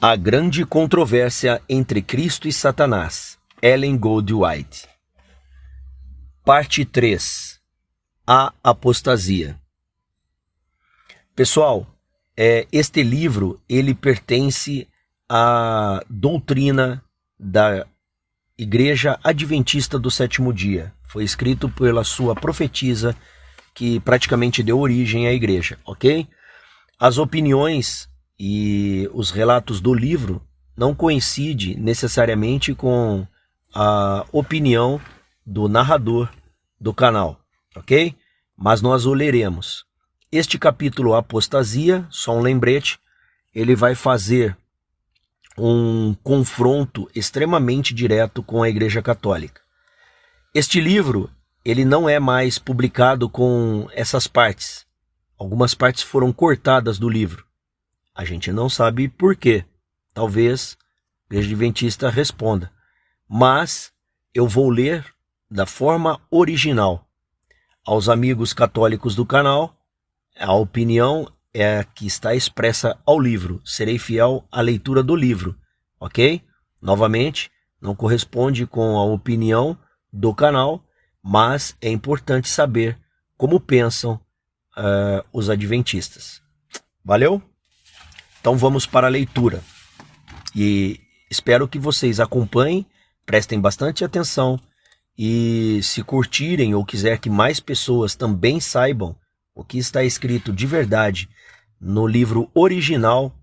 A grande controvérsia entre Cristo e Satanás. Ellen Goldwhite. Parte 3. A apostasia. Pessoal, este livro ele pertence à doutrina da Igreja Adventista do Sétimo Dia. Foi escrito pela sua profetisa que praticamente deu origem à igreja, ok? As opiniões e os relatos do livro não coincidem necessariamente com a opinião do narrador do canal, ok? Mas nós o leremos. Este capítulo Apostasia, só um lembrete, ele vai fazer um confronto extremamente direto com a Igreja Católica. Este livro, ele não é mais publicado com essas partes. Algumas partes foram cortadas do livro. A gente não sabe por quê. Talvez a Igreja Adventista responda. Mas eu vou ler da forma original. Aos amigos católicos do canal, a opinião é a que está expressa ao livro. Serei fiel à leitura do livro, ok? Novamente, não corresponde com a opinião do canal, mas é importante saber como pensam os adventistas. Valeu? Então vamos para a leitura. E espero que vocês acompanhem, prestem bastante atenção e se curtirem ou quiser que mais pessoas também saibam o que está escrito de verdade no livro original,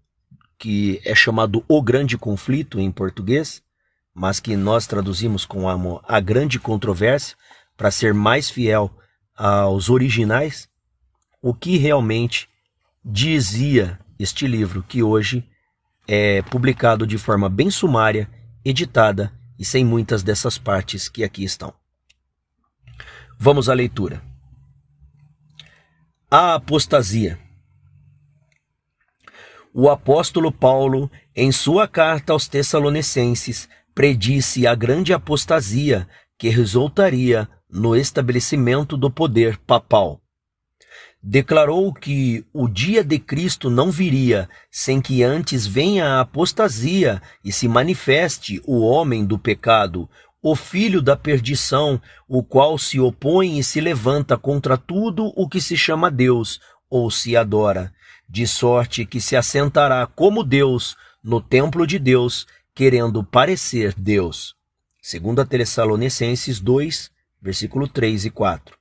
que é chamado O Grande Conflito em português, mas que nós traduzimos com a Grande Controvérsia, para ser mais fiel aos originais, o que realmente dizia este livro, que hoje é publicado de forma bem sumária, editada e sem muitas dessas partes que aqui estão. Vamos à leitura. A apostasia. O apóstolo Paulo, em sua carta aos Tessalonicenses, predisse a grande apostasia que resultaria no estabelecimento do poder papal. Declarou que o dia de Cristo não viria sem que antes venha a apostasia e se manifeste o homem do pecado, o filho da perdição, o qual se opõe e se levanta contra tudo o que se chama Deus ou se adora, de sorte que se assentará como Deus no templo de Deus, querendo parecer Deus. 2 Tessalonicenses 2, versículo 3 e 4.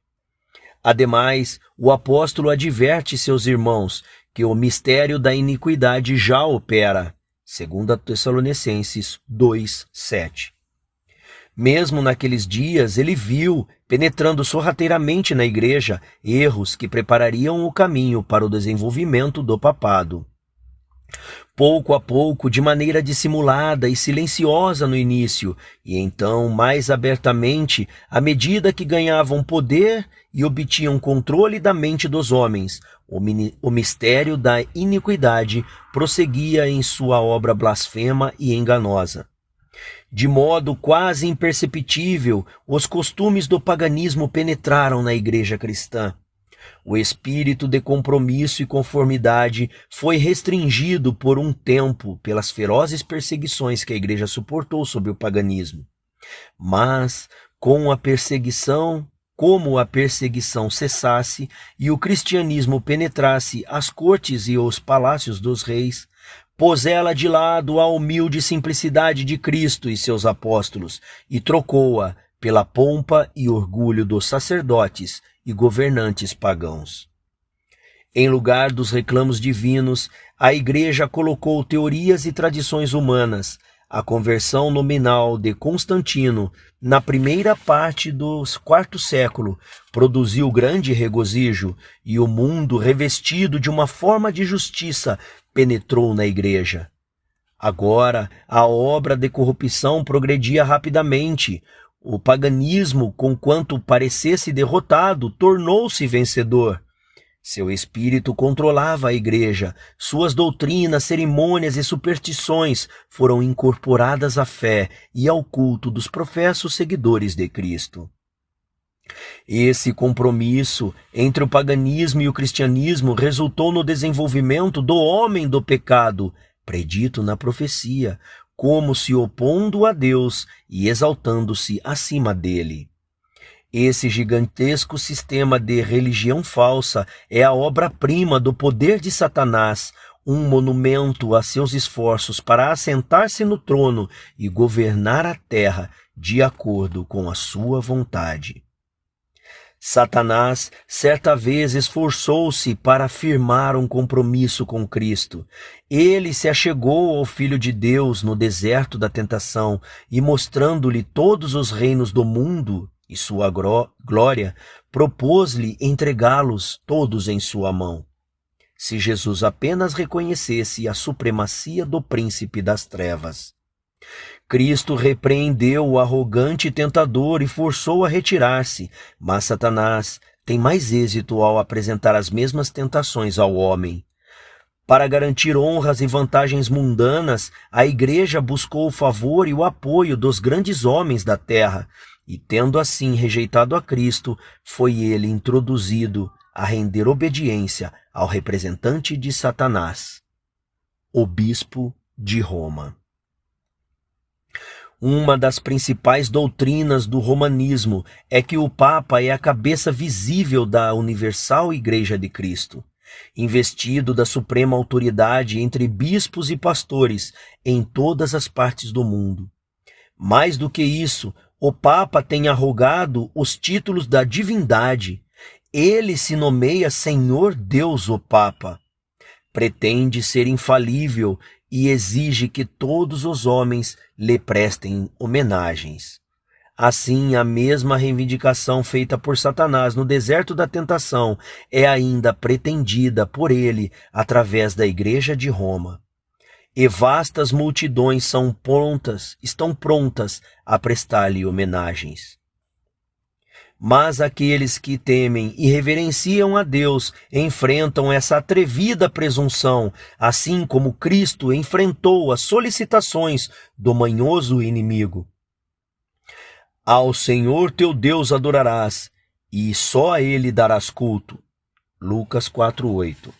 Ademais, o apóstolo adverte seus irmãos que o mistério da iniquidade já opera. 2 Tessalonicenses 2, 7. Mesmo naqueles dias, ele viu, penetrando sorrateiramente na igreja, erros que preparariam o caminho para o desenvolvimento do papado. Pouco a pouco, de maneira dissimulada e silenciosa no início, e então mais abertamente, à medida que ganhavam poder e obtinham controle da mente dos homens, o mistério da iniquidade prosseguia em sua obra blasfema e enganosa. De modo quase imperceptível, os costumes do paganismo penetraram na igreja cristã. O espírito de compromisso e conformidade foi restringido por um tempo pelas ferozes perseguições que a igreja suportou sob o paganismo. Mas, como a perseguição cessasse e o cristianismo penetrasse as cortes e os palácios dos reis, pôs ela de lado a humilde simplicidade de Cristo e seus apóstolos e trocou-a pela pompa e orgulho dos sacerdotes e governantes pagãos. Em lugar dos reclamos divinos, a Igreja colocou teorias e tradições humanas. A conversão nominal de Constantino, na primeira parte do IV século, produziu grande regozijo, e o mundo, revestido de uma forma de justiça, penetrou na Igreja. Agora, a obra de corrupção progredia rapidamente. O paganismo, conquanto parecesse derrotado, tornou-se vencedor. Seu espírito controlava a igreja, suas doutrinas, cerimônias e superstições foram incorporadas à fé e ao culto dos professos seguidores de Cristo. Esse compromisso entre o paganismo e o cristianismo resultou no desenvolvimento do homem do pecado, predito na profecia, como se opondo a Deus e exaltando-se acima dele. Esse gigantesco sistema de religião falsa é a obra-prima do poder de Satanás, um monumento a seus esforços para assentar-se no trono e governar a terra de acordo com a sua vontade. Satanás certa vez esforçou-se para firmar um compromisso com Cristo. Ele se achegou ao Filho de Deus no deserto da tentação e, mostrando-lhe todos os reinos do mundo e sua glória, propôs-lhe entregá-los todos em sua mão, se Jesus apenas reconhecesse a supremacia do príncipe das trevas. Cristo repreendeu o arrogante tentador e forçou a retirar-se, mas Satanás tem mais êxito ao apresentar as mesmas tentações ao homem. Para garantir honras e vantagens mundanas, a Igreja buscou o favor e o apoio dos grandes homens da terra, e tendo assim rejeitado a Cristo, foi ele introduzido a render obediência ao representante de Satanás, o bispo de Roma. Uma das principais doutrinas do romanismo é que o Papa é a cabeça visível da universal Igreja de Cristo, investido da suprema autoridade entre bispos e pastores em todas as partes do mundo. Mais do que isso, o Papa tem arrogado os títulos da divindade. Ele se nomeia Senhor Deus o Papa. Pretende ser infalível e exige que todos os homens lhe prestem homenagens. Assim, a mesma reivindicação feita por Satanás no deserto da tentação é ainda pretendida por ele através da Igreja de Roma. E vastas multidões estão prontas a prestar-lhe homenagens. Mas aqueles que temem e reverenciam a Deus enfrentam essa atrevida presunção, assim como Cristo enfrentou as solicitações do manhoso inimigo. Ao Senhor teu Deus adorarás, e só a ele darás culto. Lucas 4:8.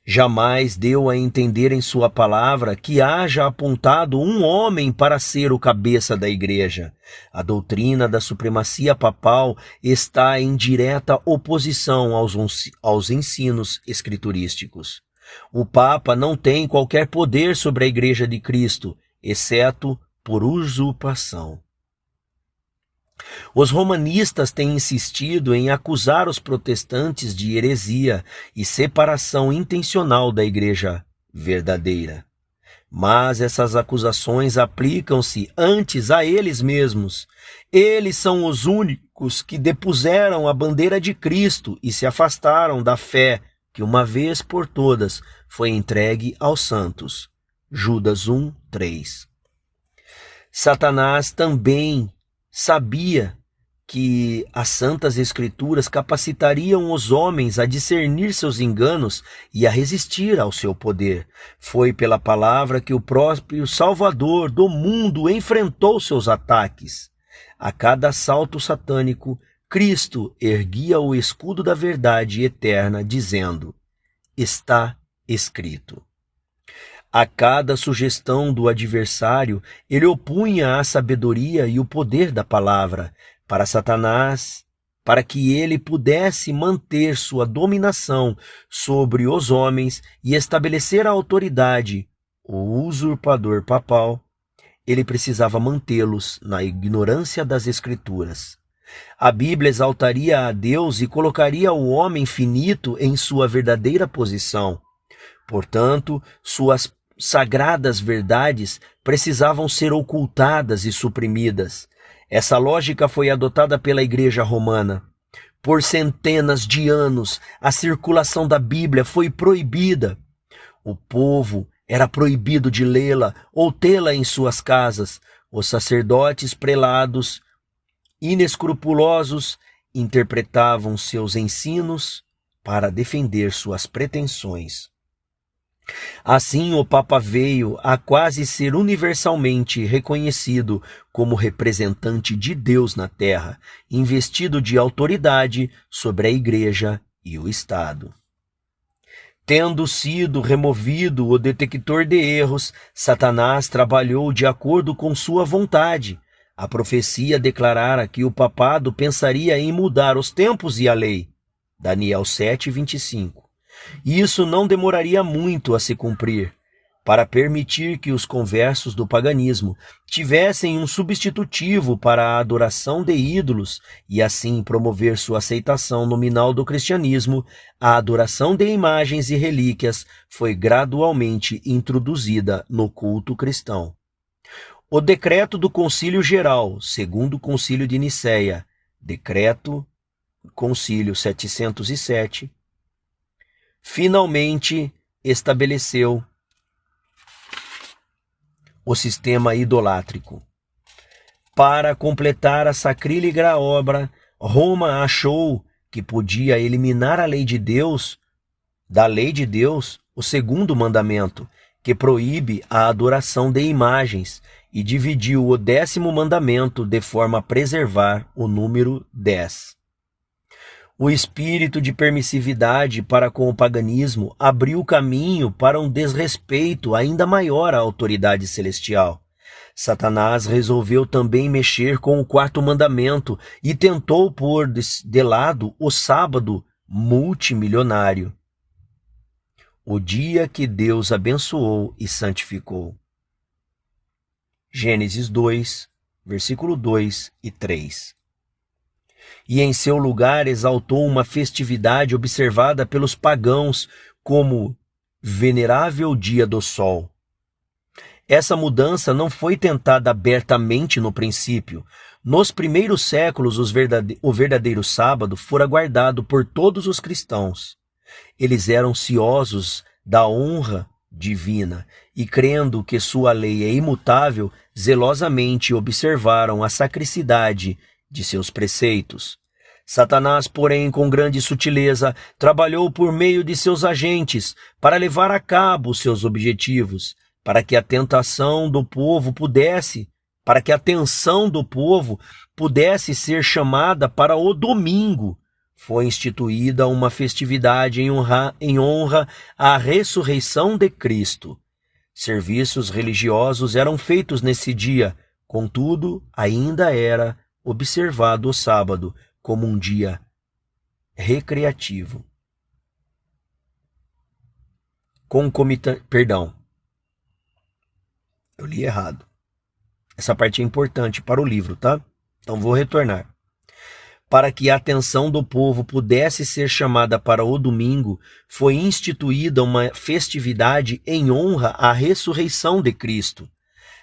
Jamais deu a entender em sua palavra que haja apontado um homem para ser o cabeça da Igreja. A doutrina da supremacia papal está em direta oposição aos ensinos escriturísticos. O Papa não tem qualquer poder sobre a Igreja de Cristo, exceto por usurpação. Os romanistas têm insistido em acusar os protestantes de heresia e separação intencional da Igreja verdadeira. Mas essas acusações aplicam-se antes a eles mesmos. Eles são os únicos que depuseram a bandeira de Cristo e se afastaram da fé que uma vez por todas foi entregue aos santos. Judas 1:3. Satanás também sabia que as Santas Escrituras capacitariam os homens a discernir seus enganos e a resistir ao seu poder. Foi pela palavra que o próprio Salvador do mundo enfrentou seus ataques. A cada assalto satânico, Cristo erguia o escudo da verdade eterna, dizendo: está escrito. A cada sugestão do adversário, ele opunha a sabedoria e o poder da palavra para Satanás, para que ele pudesse manter sua dominação sobre os homens e estabelecer a autoridade. O usurpador papal, ele precisava mantê-los na ignorância das Escrituras. A Bíblia exaltaria a Deus e colocaria o homem finito em sua verdadeira posição. Portanto, suas sagradas verdades precisavam ser ocultadas e suprimidas. Essa lógica foi adotada pela Igreja Romana. Por centenas de anos, a circulação da Bíblia foi proibida. O povo era proibido de lê-la ou tê-la em suas casas. Os sacerdotes prelados, inescrupulosos, interpretavam seus ensinos para defender suas pretensões. Assim, o Papa veio a quase ser universalmente reconhecido como representante de Deus na Terra, investido de autoridade sobre a Igreja e o Estado. Tendo sido removido o detector de erros, Satanás trabalhou de acordo com sua vontade. A profecia declarara que o papado pensaria em mudar os tempos e a lei. Daniel 7:25. E isso não demoraria muito a se cumprir, para permitir que os conversos do paganismo tivessem um substitutivo para a adoração de ídolos e assim promover sua aceitação nominal do cristianismo. A adoração de imagens e relíquias foi gradualmente introduzida no culto cristão. O decreto do Concílio Geral, segundo o Concílio de Nicéia, decreto Concílio 707, finalmente estabeleceu o sistema idolátrico. Para completar a sacrílega obra, Roma achou que podia eliminar a lei de Deus, da lei de Deus, o segundo mandamento, que proíbe a adoração de imagens, e dividiu o 10º mandamento de forma a preservar o número 10. O espírito de permissividade para com o paganismo abriu caminho para um desrespeito ainda maior à autoridade celestial. Satanás resolveu também mexer com o 4º mandamento e tentou pôr de lado o sábado multimilionário, o dia que Deus abençoou e santificou. Gênesis 2, versículo 2 e 3. E em seu lugar exaltou uma festividade observada pelos pagãos como venerável dia do sol. Essa mudança não foi tentada abertamente no princípio. Nos primeiros séculos, o verdadeiro sábado fora guardado por todos os cristãos. Eles eram ciosos da honra divina e, crendo que sua lei é imutável, zelosamente observaram a sacralidade de seus preceitos. Satanás, porém, com grande sutileza, trabalhou por meio de seus agentes para levar a cabo seus objetivos, para que a atenção do povo pudesse ser chamada para o domingo. Foi instituída uma festividade em honra à ressurreição de Cristo. Serviços religiosos eram feitos nesse dia, contudo, ainda era observado o sábado como um dia recreativo. Eu li errado. Essa parte é importante para o livro, tá? Então vou retornar. Para que a atenção do povo pudesse ser chamada para o domingo, foi instituída uma festividade em honra à ressurreição de Cristo.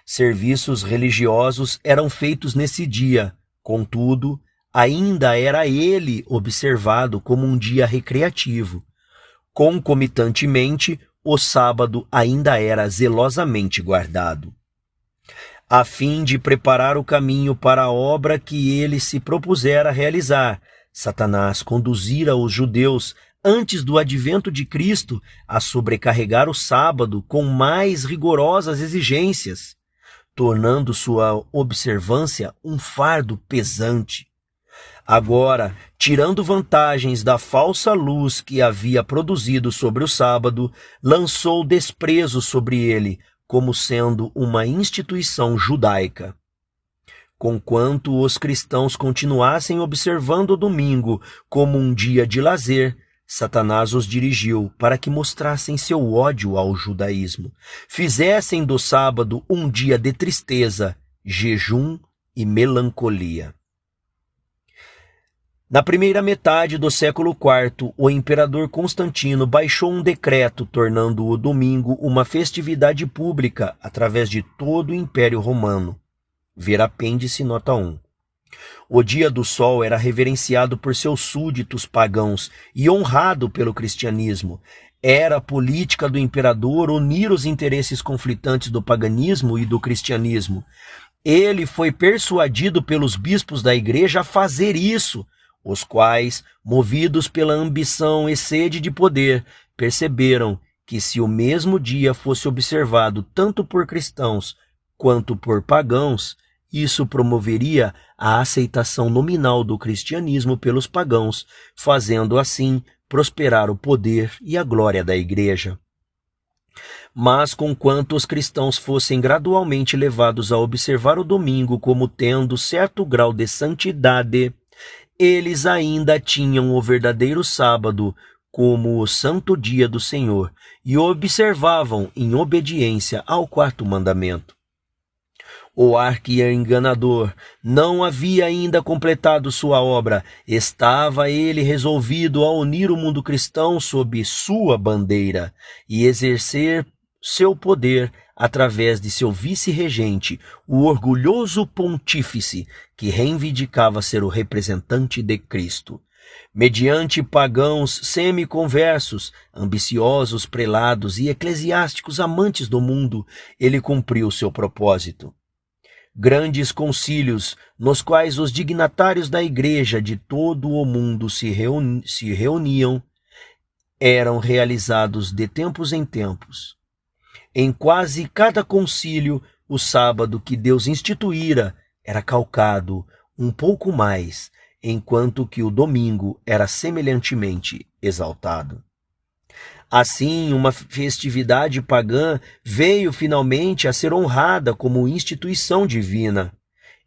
Serviços religiosos eram feitos nesse dia, contudo, ainda era ele observado como um dia recreativo. Concomitantemente, o sábado ainda era zelosamente guardado. A fim de preparar o caminho para a obra que ele se propusera realizar, Satanás conduzira os judeus, antes do advento de Cristo, a sobrecarregar o sábado com mais rigorosas exigências, tornando sua observância um fardo pesante. Agora, tirando vantagens da falsa luz que havia produzido sobre o sábado, lançou desprezo sobre ele, como sendo uma instituição judaica. Conquanto os cristãos continuassem observando o domingo como um dia de lazer, Satanás os dirigiu para que mostrassem seu ódio ao judaísmo, fizessem do sábado um dia de tristeza, jejum e melancolia. Na primeira metade do século IV, o imperador Constantino baixou um decreto tornando o domingo uma festividade pública através de todo o Império Romano. Ver apêndice nota 1. O dia do sol era reverenciado por seus súditos pagãos e honrado pelo cristianismo. Era a política do imperador unir os interesses conflitantes do paganismo e do cristianismo. Ele foi persuadido pelos bispos da igreja a fazer isso, os quais, movidos pela ambição e sede de poder, perceberam que se o mesmo dia fosse observado tanto por cristãos quanto por pagãos, isso promoveria a aceitação nominal do cristianismo pelos pagãos, fazendo assim prosperar o poder e a glória da igreja. Mas conquanto os cristãos fossem gradualmente levados a observar o domingo como tendo certo grau de santidade, eles ainda tinham o verdadeiro sábado como o santo dia do Senhor e o observavam em obediência ao quarto mandamento. O arqui-enganador não havia ainda completado sua obra. Estava ele resolvido a unir o mundo cristão sob sua bandeira e exercer seu poder através de seu vice-regente, o orgulhoso pontífice que reivindicava ser o representante de Cristo. Mediante pagãos semi-conversos, ambiciosos prelados e eclesiásticos amantes do mundo, ele cumpriu seu propósito. Grandes concílios, nos quais os dignatários da igreja de todo o mundo se reuniam, eram realizados de tempos em tempos. Em quase cada concílio, o sábado que Deus instituíra era calcado um pouco mais, enquanto que o domingo era semelhantemente exaltado. Assim, uma festividade pagã veio finalmente a ser honrada como instituição divina,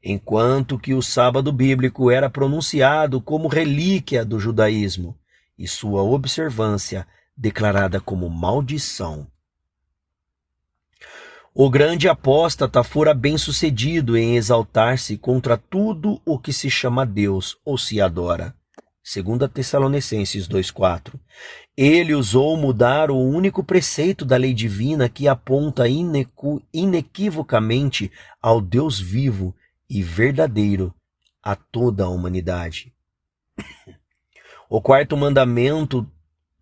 enquanto que o sábado bíblico era pronunciado como relíquia do judaísmo e sua observância declarada como maldição. O grande apóstata fora bem-sucedido em exaltar-se contra tudo o que se chama Deus ou se adora. 2 Tessalonicenses 2,4. Ele ousou mudar o único preceito da lei divina que aponta inequivocamente ao Deus vivo e verdadeiro a toda a humanidade.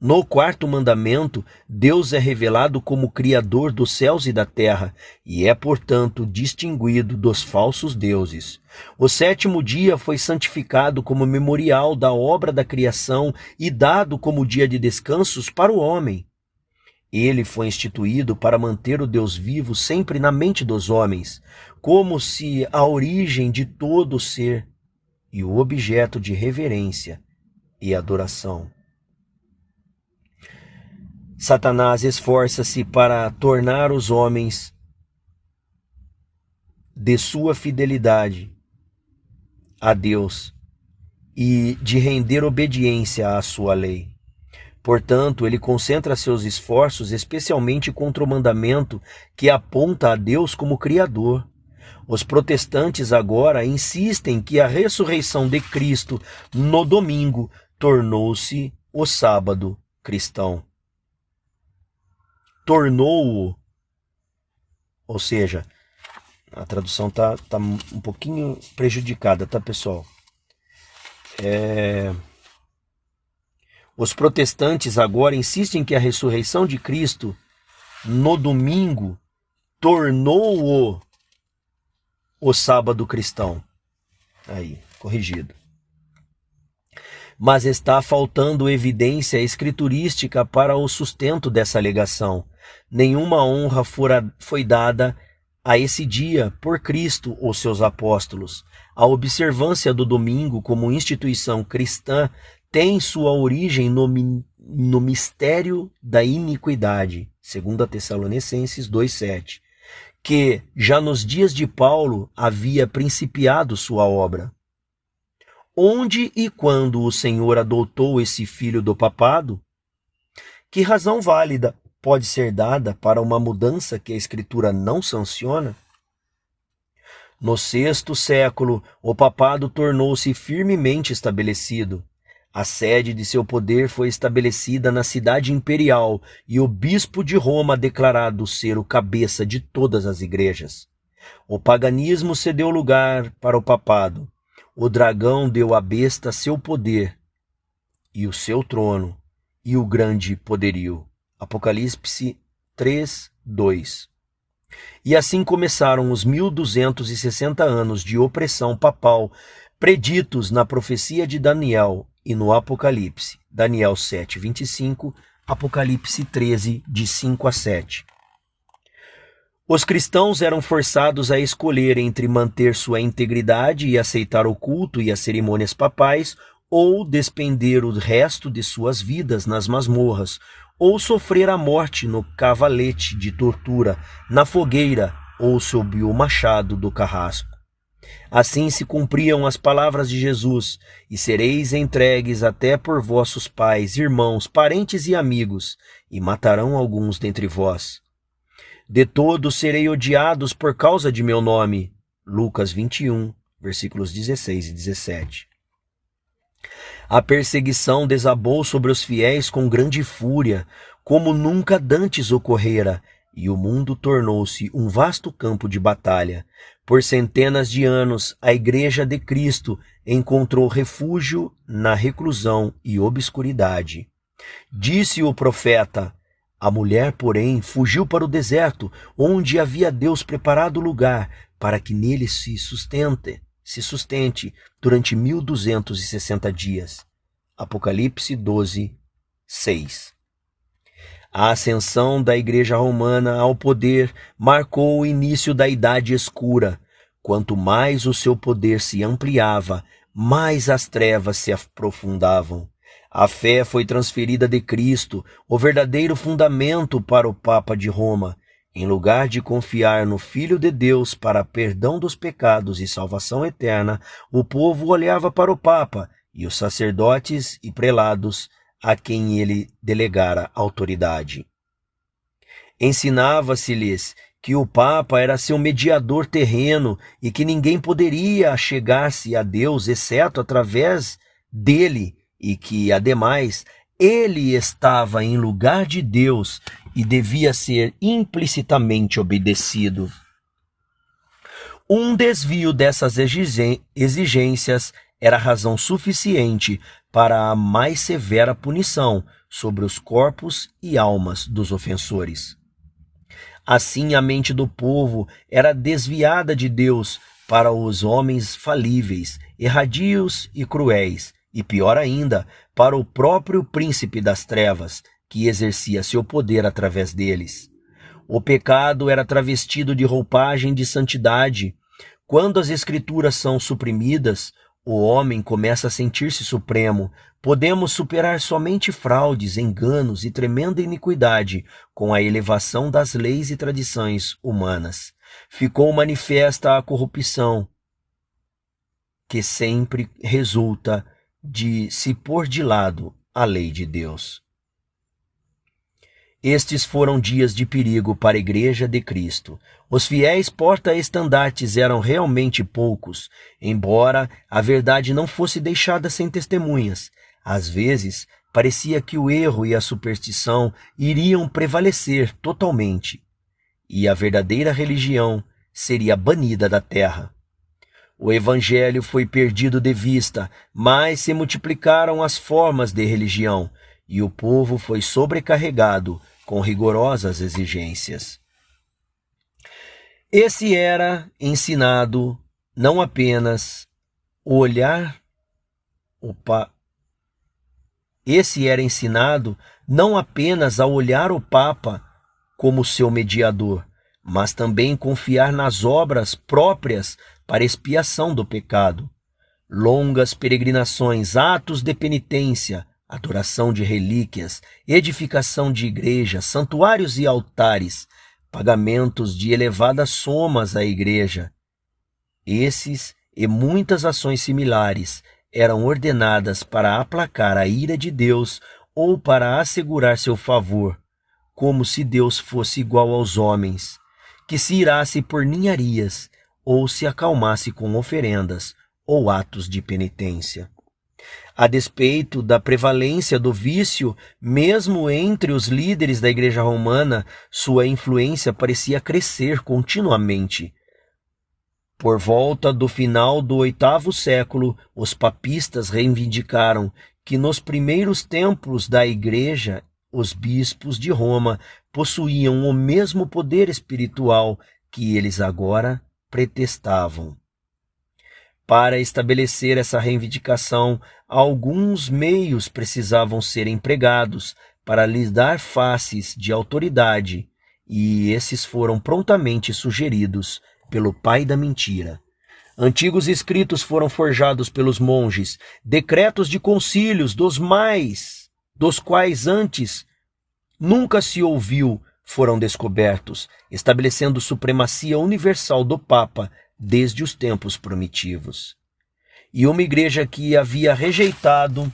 No quarto mandamento, Deus é revelado como Criador dos céus e da terra e é, portanto, distinguido dos falsos deuses. O sétimo dia foi santificado como memorial da obra da criação e dado como dia de descansos para o homem. Ele foi instituído para manter o Deus vivo sempre na mente dos homens, como se a origem de todo ser e o objeto de reverência e adoração. Satanás esforça-se para tornar os homens de sua fidelidade a Deus e de render obediência à sua lei. Portanto, ele concentra seus esforços especialmente contra o mandamento que aponta a Deus como Criador. Os protestantes agora insistem que a ressurreição de Cristo no domingo tornou-se o sábado cristão. Tornou-o, ou seja, a tradução tá um pouquinho prejudicada, tá, pessoal? Os protestantes agora insistem que a ressurreição de Cristo no domingo tornou-o o sábado cristão. Aí, corrigido. Mas está faltando evidência escriturística para o sustento dessa alegação. Nenhuma honra foi dada a esse dia por Cristo ou seus apóstolos. A observância do domingo como instituição cristã tem sua origem no mistério da iniquidade, 2 Tessalonicenses 2,7, que já nos dias de Paulo havia principiado sua obra. Onde e quando o Senhor adotou esse filho do papado? Que razão válida pode ser dada para uma mudança que a Escritura não sanciona? No 6º século, o papado tornou-se firmemente estabelecido. A sede de seu poder foi estabelecida na cidade imperial e o bispo de Roma declarado ser o cabeça de todas as igrejas. O paganismo cedeu lugar para o papado. O dragão deu à besta seu poder e o seu trono e o grande poderio. Apocalipse 3:2. E assim começaram os 1260 anos de opressão papal preditos na profecia de Daniel e no Apocalipse. Daniel 7:25, Apocalipse 13, de 5 a 7. Os cristãos eram forçados a escolher entre manter sua integridade e aceitar o culto e as cerimônias papais ou despender o resto de suas vidas nas masmorras, ou sofrer a morte no cavalete de tortura, na fogueira ou sob o machado do carrasco. Assim se cumpriam as palavras de Jesus, e sereis entregues até por vossos pais, irmãos, parentes e amigos, e matarão alguns dentre vós. De todos serei odiados por causa de meu nome. Lucas 21, versículos 16 e 17. A perseguição desabou sobre os fiéis com grande fúria, como nunca dantes ocorrera, e o mundo tornou-se um vasto campo de batalha. Por centenas de anos, a Igreja de Cristo encontrou refúgio na reclusão e obscuridade. Disse o profeta: a mulher, porém, fugiu para o deserto, onde havia Deus preparado lugar para que nele se sustente durante 1260 dias. Apocalipse 12, 6. A ascensão da Igreja Romana ao poder marcou o início da Idade Escura. Quanto mais o seu poder se ampliava, mais as trevas se aprofundavam. A fé foi transferida de Cristo, o verdadeiro fundamento para o Papa de Roma. Em lugar de confiar no Filho de Deus para perdão dos pecados e salvação eterna, o povo olhava para o Papa e os sacerdotes e prelados a quem ele delegara autoridade. Ensinava-se-lhes que o Papa era seu mediador terreno e que ninguém poderia chegar-se a Deus exceto através dele, e que, ademais, ele estava em lugar de Deus e devia ser implicitamente obedecido. Um desvio dessas exigências era razão suficiente para a mais severa punição sobre os corpos e almas dos ofensores. Assim, a mente do povo era desviada de Deus para os homens falíveis, erradios e cruéis, e pior ainda, para o próprio príncipe das trevas, que exercia seu poder através deles. O pecado era travestido de roupagem de santidade. Quando as escrituras são suprimidas, o homem começa a sentir-se supremo. Podemos superar somente fraudes, enganos e tremenda iniquidade com a elevação das leis e tradições humanas. Ficou manifesta a corrupção, que sempre resulta de se pôr de lado a lei de Deus. Estes foram dias de perigo para a Igreja de Cristo. Os fiéis porta-estandartes eram realmente poucos, embora a verdade não fosse deixada sem testemunhas. Às vezes, parecia que o erro e a superstição iriam prevalecer totalmente, e a verdadeira religião seria banida da terra. O Evangelho foi perdido de vista, mas se multiplicaram as formas de religião, e o povo foi sobrecarregado com rigorosas exigências. Esse era ensinado não apenas a olhar o Papa como seu mediador, mas também confiar nas obras próprias para expiação do pecado. Longas peregrinações, atos de penitência, adoração de relíquias, edificação de igrejas, santuários e altares, pagamentos de elevadas somas à igreja. Esses e muitas ações similares eram ordenadas para aplacar a ira de Deus ou para assegurar seu favor, como se Deus fosse igual aos homens, que se irasse por ninharias ou se acalmasse com oferendas ou atos de penitência. A despeito da prevalência do vício, mesmo entre os líderes da Igreja Romana, sua influência parecia crescer continuamente. Por volta do final do 8º século, os papistas reivindicaram que nos primeiros tempos da Igreja, os bispos de Roma possuíam o mesmo poder espiritual que eles agora pretestavam. Para estabelecer essa reivindicação, alguns meios precisavam ser empregados para lhes dar faces de autoridade, e esses foram prontamente sugeridos pelo pai da mentira, Antigos escritos foram forjados pelos monges, decretos de concílios dos quais antes nunca se ouviu, foram descobertos, estabelecendo supremacia universal do Papa desde os tempos primitivos. E uma igreja que havia rejeitado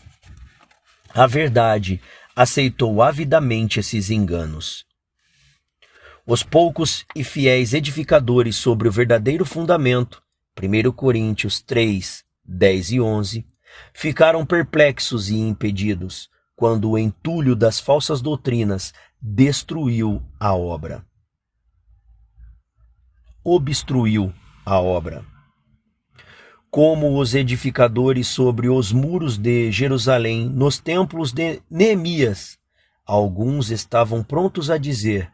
a verdade aceitou avidamente esses enganos. Os poucos e fiéis edificadores sobre o verdadeiro fundamento, 1 Coríntios 3, 10 e 11, ficaram perplexos e impedidos quando o entulho das falsas doutrinas destruiu a obra. Obstruiu a obra. Como os edificadores sobre os muros de Jerusalém, nos templos de Neemias, alguns estavam prontos a dizer: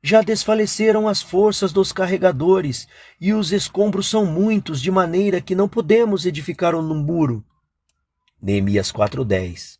já desfaleceram as forças dos carregadores, e os escombros são muitos, de maneira que não podemos edificar um muro. Neemias 4:10.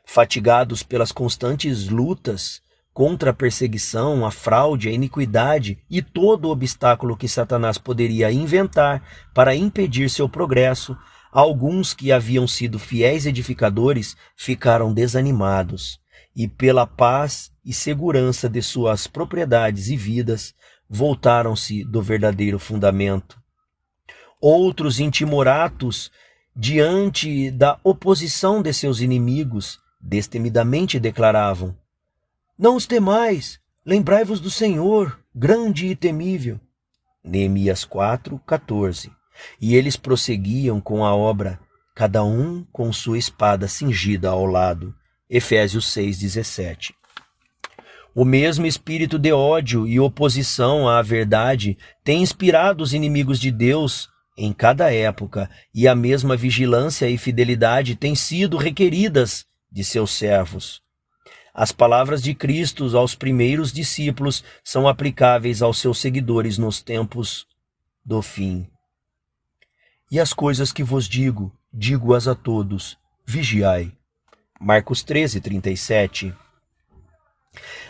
Fatigados pelas constantes lutas contra a perseguição, a fraude, a iniquidade e todo o obstáculo que Satanás poderia inventar para impedir seu progresso, alguns que haviam sido fiéis edificadores ficaram desanimados e, pela paz e segurança de suas propriedades e vidas, voltaram-se do verdadeiro fundamento. Outros, intimoratos diante da oposição de seus inimigos, destemidamente declaravam: não os temais, lembrai-vos do Senhor, grande e temível. Neemias 4:14. E eles prosseguiam com a obra, cada um com sua espada cingida ao lado. Efésios 6:17. O mesmo espírito de ódio e oposição à verdade tem inspirado os inimigos de Deus em cada época, e a mesma vigilância e fidelidade têm sido requeridas de seus servos. As palavras de Cristo aos primeiros discípulos são aplicáveis aos seus seguidores nos tempos do fim. E as coisas que vos digo, digo-as a todos, vigiai. Marcos 13:37.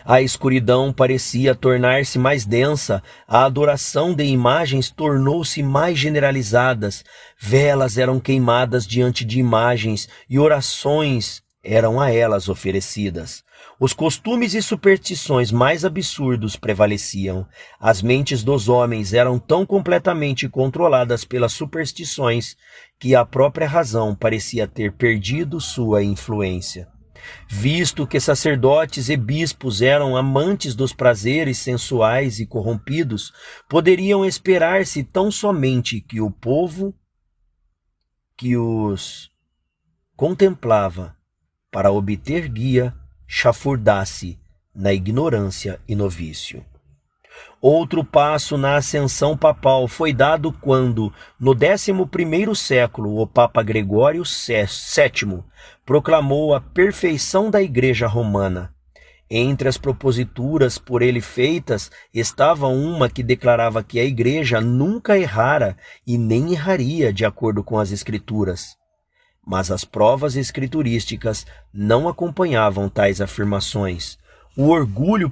A escuridão parecia tornar-se mais densa, a adoração de imagens tornou-se mais generalizadas, velas eram queimadas diante de imagens e orações eram a elas oferecidas. Os costumes e superstições mais absurdos prevaleciam. As mentes dos homens eram tão completamente controladas pelas superstições que a própria razão parecia ter perdido sua influência. Visto que sacerdotes e bispos eram amantes dos prazeres sensuais e corrompidos, poderiam esperar-se tão somente que o povo que os contemplava para obter guia chafurdasse na ignorância e no vício. Outro passo na ascensão papal foi dado quando, no 11º século, o Papa Gregório VII proclamou a perfeição da Igreja Romana. Entre as proposituras por ele feitas estava uma que declarava que a Igreja nunca errara e nem erraria de acordo com as Escrituras. Mas as provas escriturísticas não acompanhavam tais afirmações. O orgulho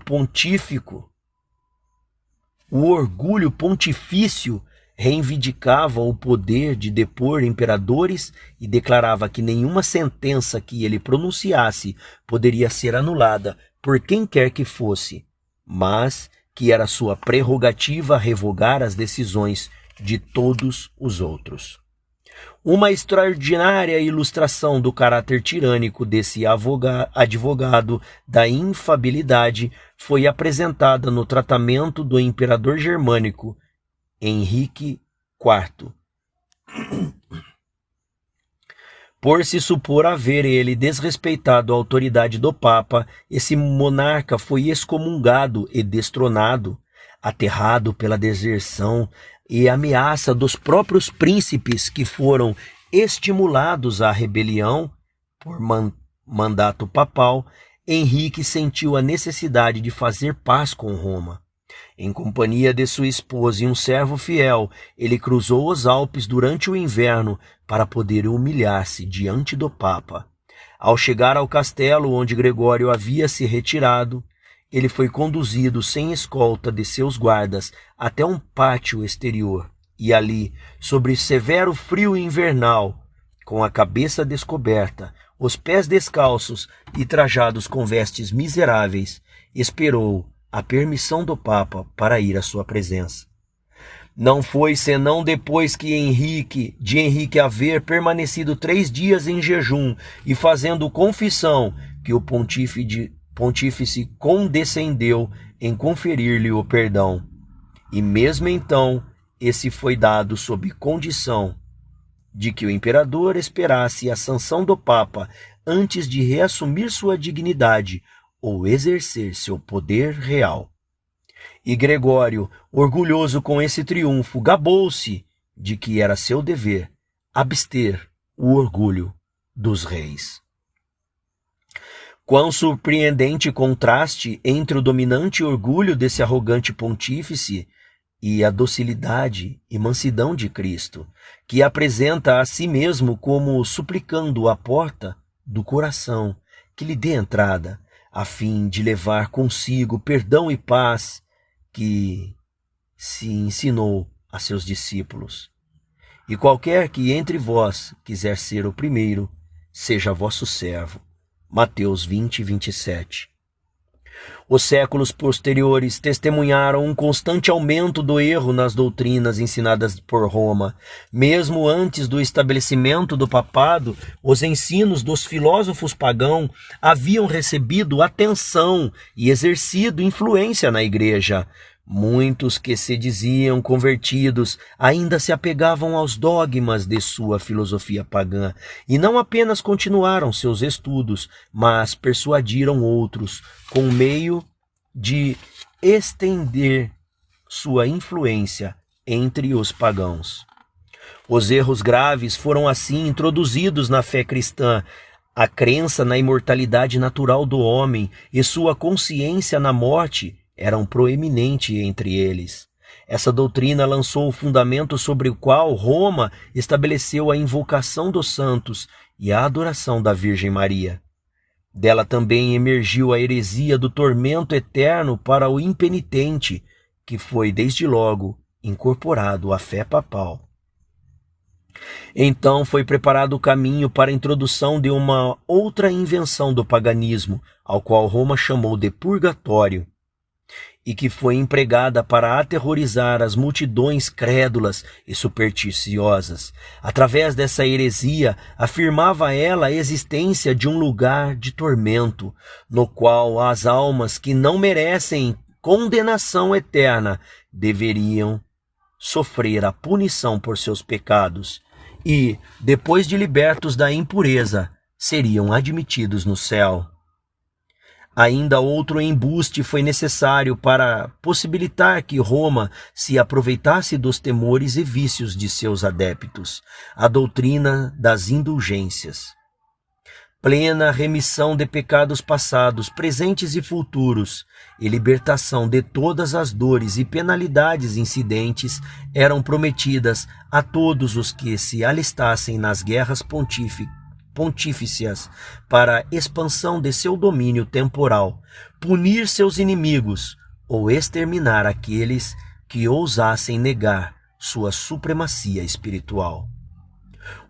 pontifício reivindicava o poder de depor imperadores e declarava que nenhuma sentença que ele pronunciasse poderia ser anulada por quem quer que fosse, mas que era sua prerrogativa revogar as decisões de todos os outros. Uma extraordinária ilustração do caráter tirânico desse advogado da infabilidade foi apresentada no tratamento do imperador germânico Henrique IV. Por se supor haver ele desrespeitado a autoridade do Papa, esse monarca foi excomungado e destronado, aterrado pela deserção e ameaça dos próprios príncipes que foram estimulados à rebelião por mandato papal. Henrique sentiu a necessidade de fazer paz com Roma. Em companhia de sua esposa e um servo fiel, ele cruzou os Alpes durante o inverno para poder humilhar-se diante do Papa. Ao chegar ao castelo onde Gregório havia se retirado, ele foi conduzido sem escolta de seus guardas até um pátio exterior e ali, sobre severo frio invernal, com a cabeça descoberta, os pés descalços e trajados com vestes miseráveis, esperou a permissão do Papa para ir à sua presença. Não foi senão depois que Henrique haver permanecido 3 dias em jejum e fazendo confissão, que o pontífice condescendeu em conferir-lhe o perdão. E mesmo então, esse foi dado sob condição de que o imperador esperasse a sanção do Papa antes de reassumir sua dignidade ou exercer seu poder real. E Gregório, orgulhoso com esse triunfo, gabou-se de que era seu dever abster o orgulho dos reis. Quão surpreendente contraste entre o dominante orgulho desse arrogante pontífice e a docilidade e mansidão de Cristo, que apresenta a si mesmo como suplicando a porta do coração que lhe dê entrada, a fim de levar consigo perdão e paz, que se ensinou a seus discípulos. E qualquer que entre vós quiser ser o primeiro, seja vosso servo. Mateus 20, 27. Os séculos posteriores testemunharam um constante aumento do erro nas doutrinas ensinadas por Roma. Mesmo antes do estabelecimento do papado, os ensinos dos filósofos pagãos haviam recebido atenção e exercido influência na Igreja. Muitos que se diziam convertidos ainda se apegavam aos dogmas de sua filosofia pagã e não apenas continuaram seus estudos, mas persuadiram outros com o meio de estender sua influência entre os pagãos. Os erros graves foram assim introduzidos na fé cristã. A crença na imortalidade natural do homem e sua consciência na morte eram proeminentes entre eles. Essa doutrina lançou o fundamento sobre o qual Roma estabeleceu a invocação dos santos e a adoração da Virgem Maria. Dela também emergiu a heresia do tormento eterno para o impenitente, que foi desde logo incorporado à fé papal. Então foi preparado o caminho para a introdução de uma outra invenção do paganismo, ao qual Roma chamou de purgatório, e que foi empregada para aterrorizar as multidões crédulas e supersticiosas. Através dessa heresia, afirmava ela a existência de um lugar de tormento, no qual as almas que não merecem condenação eterna deveriam sofrer a punição por seus pecados e, depois de libertos da impureza, seriam admitidos no céu. Ainda outro embuste foi necessário para possibilitar que Roma se aproveitasse dos temores e vícios de seus adeptos, a doutrina das indulgências. Plena remissão de pecados passados, presentes e futuros, e libertação de todas as dores e penalidades incidentes eram prometidas a todos os que se alistassem nas guerras pontífices para a expansão de seu domínio temporal, punir seus inimigos ou exterminar aqueles que ousassem negar sua supremacia espiritual.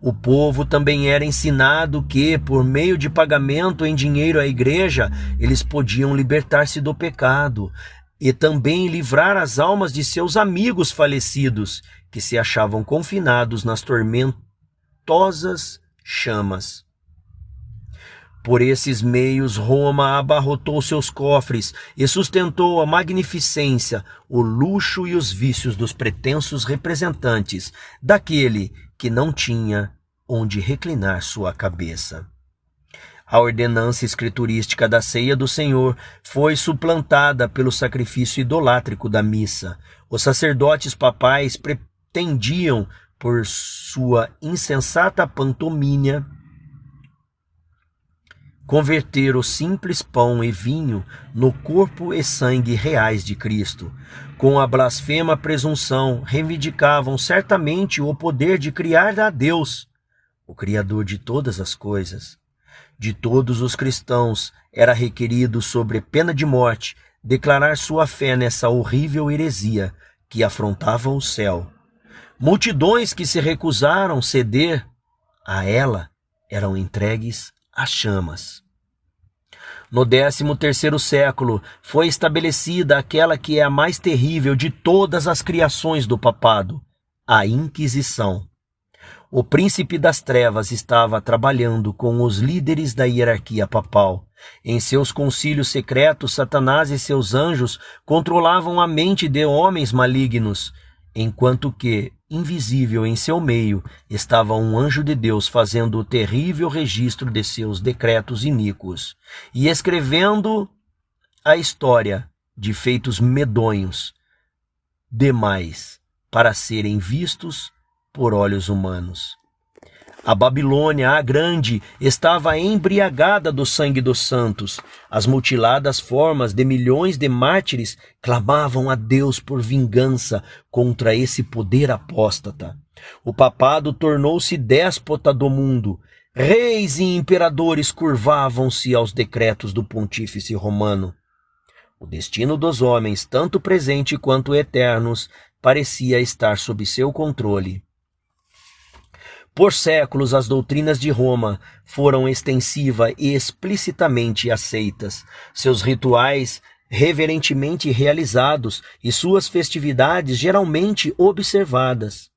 O povo também era ensinado que, por meio de pagamento em dinheiro à igreja, eles podiam libertar-se do pecado e também livrar as almas de seus amigos falecidos, que se achavam confinados nas tormentosas chamas. Por esses meios, Roma abarrotou seus cofres e sustentou a magnificência, o luxo e os vícios dos pretensos representantes daquele que não tinha onde reclinar sua cabeça. A ordenança escriturística da ceia do Senhor foi suplantada pelo sacrifício idolátrico da missa. Os sacerdotes papais pretendiam, por sua insensata pantomínea, converter o simples pão e vinho no corpo e sangue reais de Cristo. Com a blasfema presunção, reivindicavam certamente o poder de criar a Deus, o Criador de todas as coisas. De todos os cristãos era requerido, sobre pena de morte, declarar sua fé nessa horrível heresia que afrontava o céu. Multidões que se recusaram ceder a ela eram entregues às chamas. No 13º século, foi estabelecida aquela que é a mais terrível de todas as criações do papado, a Inquisição. O príncipe das trevas estava trabalhando com os líderes da hierarquia papal. Em seus concílios secretos, Satanás e seus anjos controlavam a mente de homens malignos, enquanto que, invisível em seu meio, estava um anjo de Deus fazendo o terrível registro de seus decretos iníquos e escrevendo a história de feitos medonhos demais para serem vistos por olhos humanos. A Babilônia, a grande, estava embriagada do sangue dos santos. As mutiladas formas de milhões de mártires clamavam a Deus por vingança contra esse poder apóstata. O papado tornou-se déspota do mundo. Reis e imperadores curvavam-se aos decretos do pontífice romano. O destino dos homens, tanto presente quanto eternos, parecia estar sob seu controle. Por séculos, as doutrinas de Roma foram extensiva e explicitamente aceitas. Seus rituais reverentemente realizados e suas festividades geralmente observadas.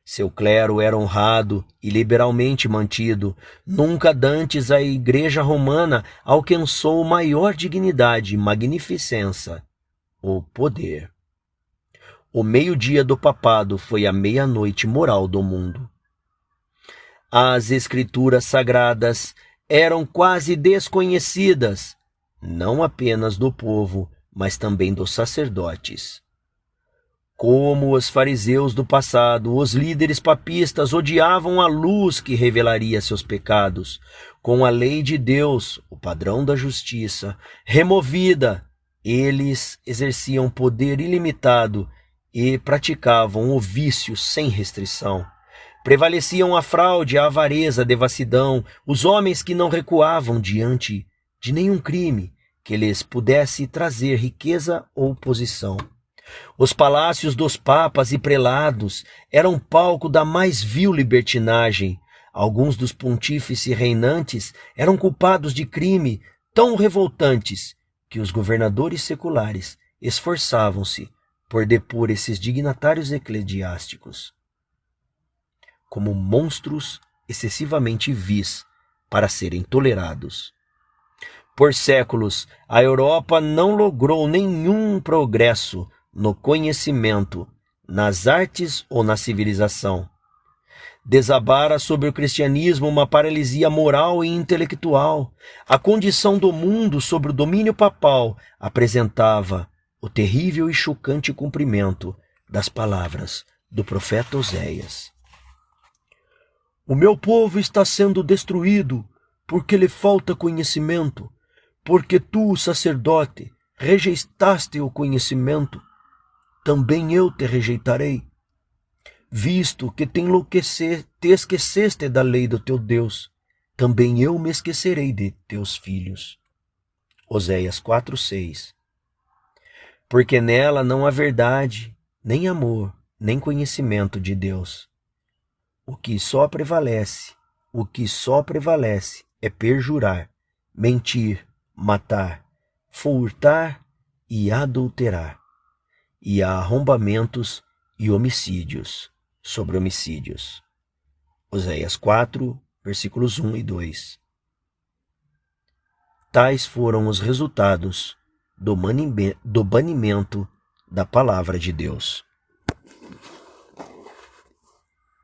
Seu clero era honrado e liberalmente mantido. Nunca dantes a Igreja Romana alcançou maior dignidade, magnificência, o poder. O meio-dia do papado foi a meia-noite moral do mundo. As escrituras sagradas eram quase desconhecidas, não apenas do povo, mas também dos sacerdotes. Como os fariseus do passado, os líderes papistas odiavam a luz que revelaria seus pecados. Com a lei de Deus, o padrão da justiça, removida, eles exerciam poder ilimitado e praticavam o vício sem restrição. Prevaleciam a fraude, a avareza, a devassidão, os homens que não recuavam diante de nenhum crime que lhes pudesse trazer riqueza ou posição. Os palácios dos papas e prelados eram palco da mais vil libertinagem. Alguns dos pontífices reinantes eram culpados de crime tão revoltantes que os governadores seculares esforçavam-se por depor esses dignatários eclesiásticos como monstros excessivamente vis para serem tolerados. Por séculos, a Europa não logrou nenhum progresso no conhecimento, nas artes ou na civilização. Desabara sobre o cristianismo uma paralisia moral e intelectual. A condição do mundo sob o domínio papal apresentava o terrível e chocante cumprimento das palavras do profeta Oséias. O meu povo está sendo destruído porque lhe falta conhecimento, porque tu, sacerdote, rejeitaste o conhecimento, também eu te rejeitarei, visto que te esqueceste da lei do teu Deus, também eu me esquecerei de teus filhos. Oséias 4:6. Porque nela não há verdade, nem amor, nem conhecimento de Deus. O que só prevalece é perjurar, mentir, matar, furtar e adulterar. E há arrombamentos e homicídios sobre homicídios. Oséias 4, versículos 1 e 2. Tais foram os resultados do banimento da palavra de Deus.